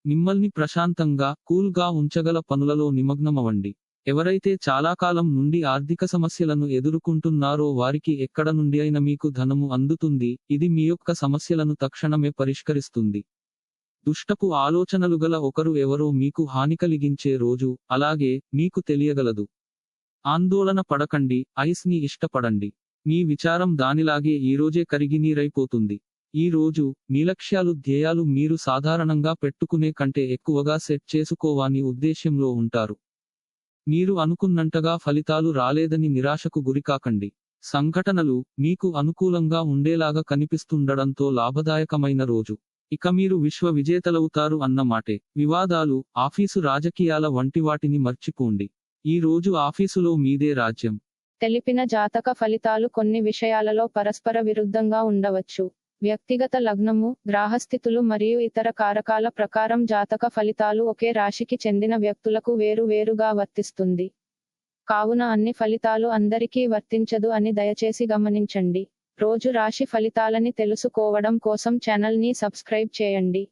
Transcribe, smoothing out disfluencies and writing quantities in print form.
మిమ్మల్ని ప్రశాంతంగా, కూల్గా ఉంచగల పనులలో నిమగ్నమవ్వండి. ఎవరైతే చాలా కాలం నుండి ఆర్థిక సమస్యలను ఎదుర్కొంటున్నారో వారికి ఎక్కడ నుండి అయినా మీకు ధనము అందుతుంది, ఇది మీ యొక్క సమస్యలను తక్షణమే పరిష్కరిస్తుంది. దుష్టపు ఆలోచనలు గల ఒకరు ఎవరో మీకు హాని కలిగించే రోజు, అలాగే, మీకు తెలియగలదు. ఆందోళన పడకండి, ఐస్ ని ఇష్టపడండి. మీ విచారం దానిలాగే ఈరోజే కరిగి నీరైపోతుంది. ఈ రోజు, మీ లక్ష్యాలు ధ్యేయాలు మీరు సాధారణంగా పెట్టుకునే కంటే ఎక్కువగా సెట్ చేసుకోవాని ఉద్దేశ్యంలో ఉంటారు. మీరు అనుకున్నంతగా ఫలితాలు రాలేదని నిరాశకు గురికాకండి. సంఘటనలు, మీకు అనుకూలంగా ఉండేలాగా కనిపిస్తుండడంతో లాభదాయకమైన రోజు. ఇక మీరు విశ్వ విజేతలవుతారు అన్నమాటే. వివాదాలు, ఆఫీసు రాజకీయాల వంటి వాటిని మర్చిపోండి. ఈ రోజు ఆఫీసులో మీదే రాజ్యం. తెలిపిన జాతక ఫలితాలు కొన్ని విషయాలలో పరస్పర విరుద్ధంగా ఉండవచ్చు. వ్యక్తిగత లగ్నము, గ్రహస్థితులు మరియు ఇతర కారకాల ప్రకారం జాతక ఫలితాలు ఒకే రాశికి చెందిన వ్యక్తులకు వేరు వేరుగా వర్తిస్తుంది. కావున అన్ని ఫలితాలు అందరికీ వర్తించదు అని దయచేసి గమనించండి. రోజు రాశి ఫలితాలని తెలుసుకోవడం కోసం ఛానల్ ని సబ్స్క్రైబ్ చేయండి.